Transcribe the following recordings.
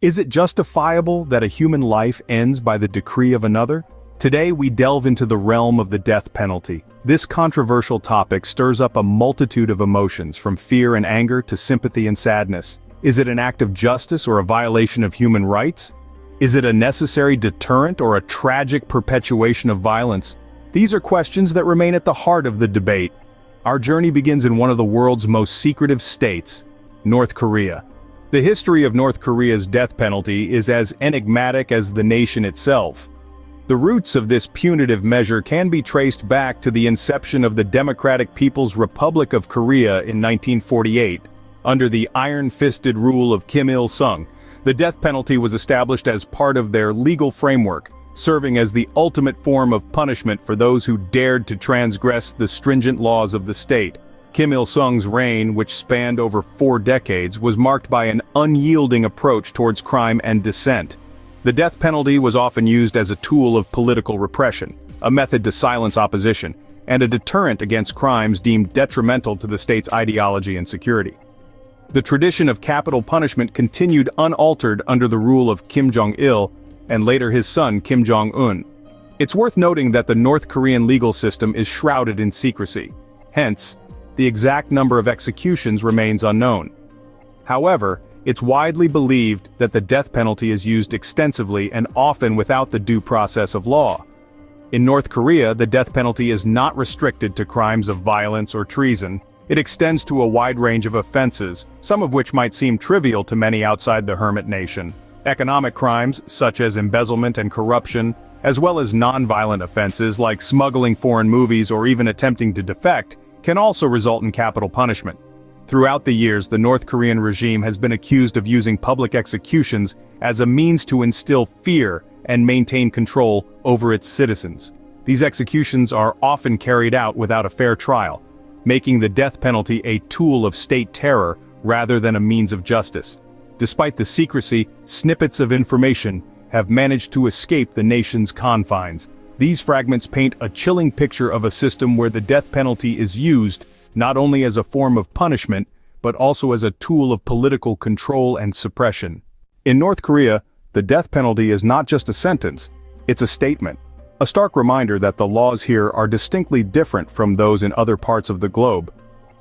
Is it justifiable that a human life ends by the decree of another? Today we delve into the realm of the death penalty. This controversial topic stirs up a multitude of emotions, from fear and anger to sympathy and sadness. Is it an act of justice or a violation of human rights? Is it a necessary deterrent or a tragic perpetuation of violence? These are questions that remain at the heart of the debate. Our journey begins in one of the world's most secretive states, North Korea. The history of North Korea's death penalty is as enigmatic as the nation itself. The roots of this punitive measure can be traced back to the inception of the Democratic People's Republic of Korea in 1948. Under the iron-fisted rule of Kim Il-sung, the death penalty was established as part of their legal framework, serving as the ultimate form of punishment for those who dared to transgress the stringent laws of the state. Kim Il-sung's reign, which spanned over 4 decades, was marked by an unyielding approach towards crime and dissent. The death penalty was often used as a tool of political repression, a method to silence opposition, and a deterrent against crimes deemed detrimental to the state's ideology and security. The tradition of capital punishment continued unaltered under the rule of Kim Jong-il, and later his son Kim Jong-un. It's worth noting that the North Korean legal system is shrouded in secrecy. Hence, the exact number of executions remains unknown. However, it's widely believed that the death penalty is used extensively and often without the due process of law. In North Korea, the death penalty is not restricted to crimes of violence or treason. It extends to a wide range of offenses, some of which might seem trivial to many outside the hermit nation. Economic crimes, such as embezzlement and corruption, as well as non-violent offenses like smuggling foreign movies or even attempting to defect, can also result in capital punishment. Throughout the years, the North Korean regime has been accused of using public executions as a means to instill fear and maintain control over its citizens. These executions are often carried out without a fair trial, making the death penalty a tool of state terror rather than a means of justice. Despite the secrecy, snippets of information have managed to escape the nation's confines. These fragments paint a chilling picture of a system where the death penalty is used not only as a form of punishment, but also as a tool of political control and suppression. In North Korea, the death penalty is not just a sentence, it's a statement. A stark reminder that the laws here are distinctly different from those in other parts of the globe.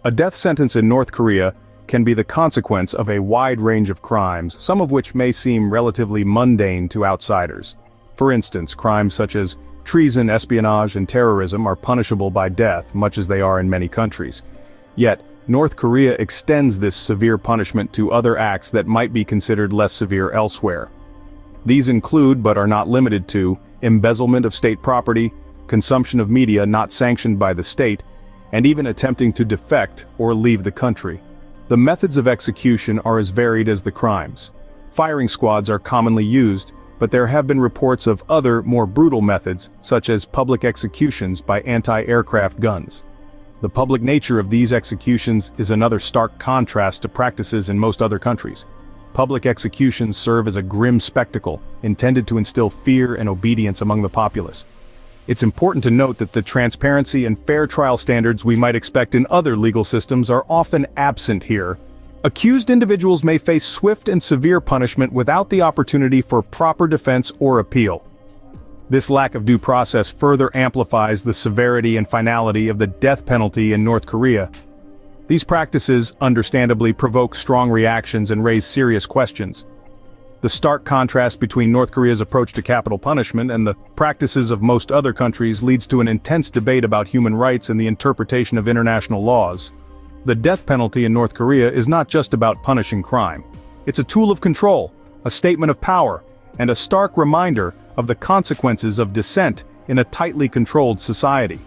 A death sentence in North Korea can be the consequence of a wide range of crimes, some of which may seem relatively mundane to outsiders. For instance, crimes such as treason, espionage, and terrorism are punishable by death, much as they are in many countries. Yet, North Korea extends this severe punishment to other acts that might be considered less severe elsewhere. These include, but are not limited to, embezzlement of state property, consumption of media not sanctioned by the state, and even attempting to defect or leave the country. The methods of execution are as varied as the crimes. Firing squads are commonly used, but there have been reports of other, more brutal methods, such as public executions by anti-aircraft guns. The public nature of these executions is another stark contrast to practices in most other countries. Public executions serve as a grim spectacle, intended to instill fear and obedience among the populace. It's important to note that the transparency and fair trial standards we might expect in other legal systems are often absent here. Accused individuals may face swift and severe punishment without the opportunity for proper defense or appeal. This lack of due process further amplifies the severity and finality of the death penalty in North Korea. These practices, understandably, provoke strong reactions and raise serious questions. The stark contrast between North Korea's approach to capital punishment and the practices of most other countries leads to an intense debate about human rights and the interpretation of international laws. The death penalty in North Korea is not just about punishing crime. It's a tool of control, a statement of power, and a stark reminder of the consequences of dissent in a tightly controlled society.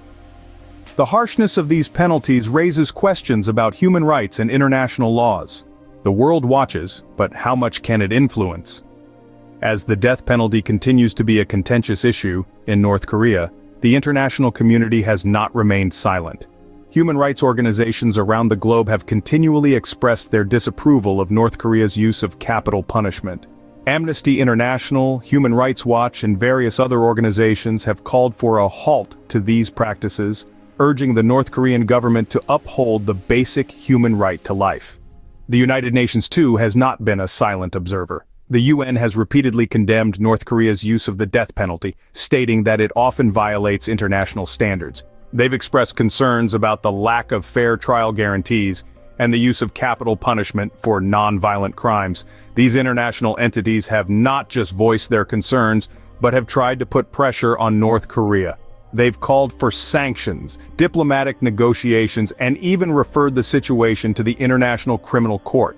The harshness of these penalties raises questions about human rights and international laws. The world watches, but how much can it influence? As the death penalty continues to be a contentious issue in North Korea, the international community has not remained silent. Human rights organizations around the globe have continually expressed their disapproval of North Korea's use of capital punishment. Amnesty International, Human Rights Watch, and various other organizations have called for a halt to these practices, urging the North Korean government to uphold the basic human right to life. The United Nations, too, has not been a silent observer. The UN has repeatedly condemned North Korea's use of the death penalty, stating that it often violates international standards. They've expressed concerns about the lack of fair trial guarantees and the use of capital punishment for non-violent crimes. These international entities have not just voiced their concerns, but have tried to put pressure on North Korea. They've called for sanctions, diplomatic negotiations, and even referred the situation to the International Criminal Court.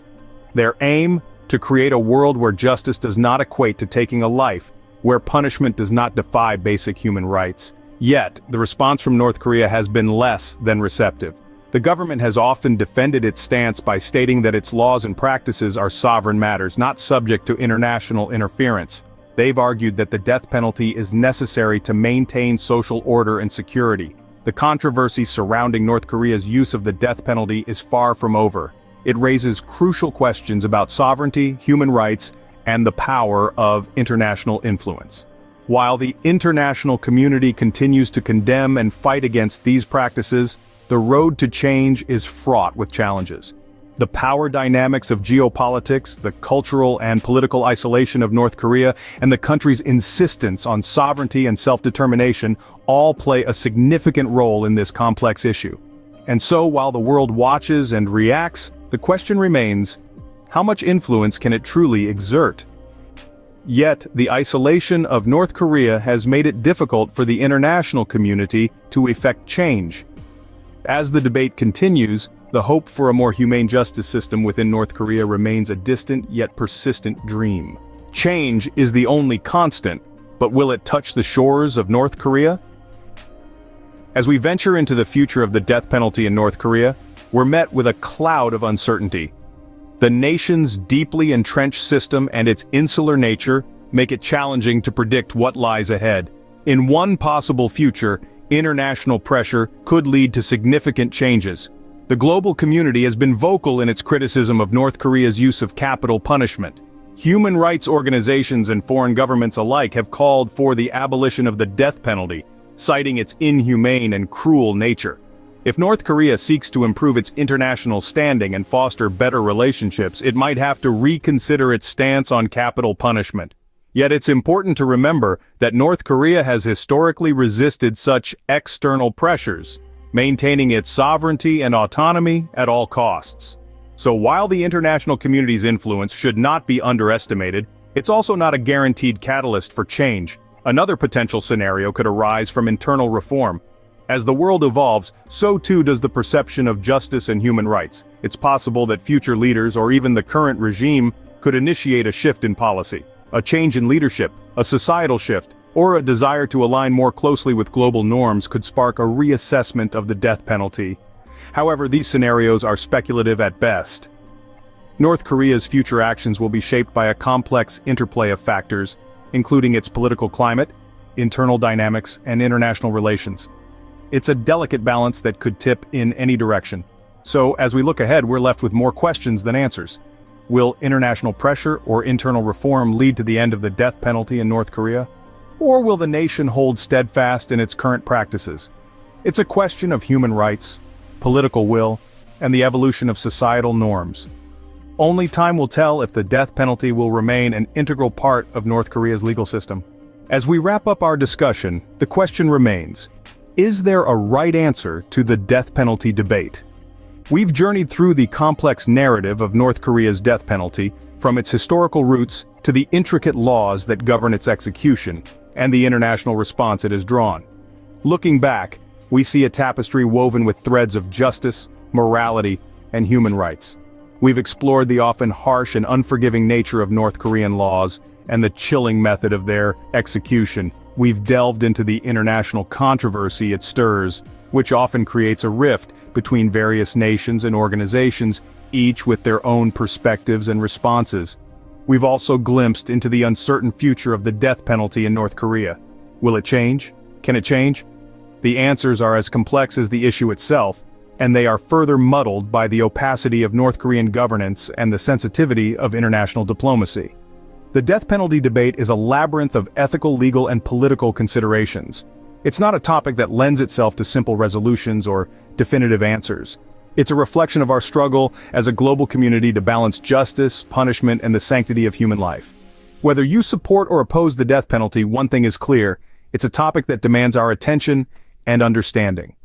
Their aim? To create a world where justice does not equate to taking a life, where punishment does not defy basic human rights. Yet, the response from North Korea has been less than receptive. The government has often defended its stance by stating that its laws and practices are sovereign matters, not subject to international interference. They've argued that the death penalty is necessary to maintain social order and security. The controversy surrounding North Korea's use of the death penalty is far from over. It raises crucial questions about sovereignty, human rights, and the power of international influence. While the international community continues to condemn and fight against these practices, the road to change is fraught with challenges. The power dynamics of geopolitics, the cultural and political isolation of North Korea, and the country's insistence on sovereignty and self-determination all play a significant role in this complex issue. And so, while the world watches and reacts, the question remains, how much influence can it truly exert? Yet, the isolation of North Korea has made it difficult for the international community to effect change. As the debate continues, the hope for a more humane justice system within North Korea remains a distant yet persistent dream. Change is the only constant, but will it touch the shores of North Korea? As we venture into the future of the death penalty in North Korea, we're met with a cloud of uncertainty. The nation's deeply entrenched system and its insular nature make it challenging to predict what lies ahead. In one possible future, international pressure could lead to significant changes. The global community has been vocal in its criticism of North Korea's use of capital punishment. Human rights organizations and foreign governments alike have called for the abolition of the death penalty, citing its inhumane and cruel nature. If North Korea seeks to improve its international standing and foster better relationships, it might have to reconsider its stance on capital punishment. Yet it's important to remember that North Korea has historically resisted such external pressures, maintaining its sovereignty and autonomy at all costs. So while the international community's influence should not be underestimated, it's also not a guaranteed catalyst for change. Another potential scenario could arise from internal reform. As the world evolves, so too does the perception of justice and human rights. It's possible that future leaders or even the current regime could initiate a shift in policy, a change in leadership, a societal shift, or a desire to align more closely with global norms could spark a reassessment of the death penalty. However, these scenarios are speculative at best. North Korea's future actions will be shaped by a complex interplay of factors, including its political climate, internal dynamics, and international relations. It's a delicate balance that could tip in any direction. So, as we look ahead, we're left with more questions than answers. Will international pressure or internal reform lead to the end of the death penalty in North Korea? Or will the nation hold steadfast in its current practices? It's a question of human rights, political will, and the evolution of societal norms. Only time will tell if the death penalty will remain an integral part of North Korea's legal system. As we wrap up our discussion, the question remains, is there a right answer to the death penalty debate? We've journeyed through the complex narrative of North Korea's death penalty, from its historical roots to the intricate laws that govern its execution, and the international response it has drawn. Looking back, we see a tapestry woven with threads of justice, morality, and human rights. We've explored the often harsh and unforgiving nature of North Korean laws, and the chilling method of their execution. We've delved into the international controversy it stirs, which often creates a rift between various nations and organizations, each with their own perspectives and responses. We've also glimpsed into the uncertain future of the death penalty in North Korea. Will it change? Can it change? The answers are as complex as the issue itself, and they are further muddled by the opacity of North Korean governance and the sensitivity of international diplomacy. The death penalty debate is a labyrinth of ethical, legal, and political considerations. It's not a topic that lends itself to simple resolutions or definitive answers. It's a reflection of our struggle as a global community to balance justice, punishment, and the sanctity of human life. Whether you support or oppose the death penalty, one thing is clear: it's a topic that demands our attention and understanding.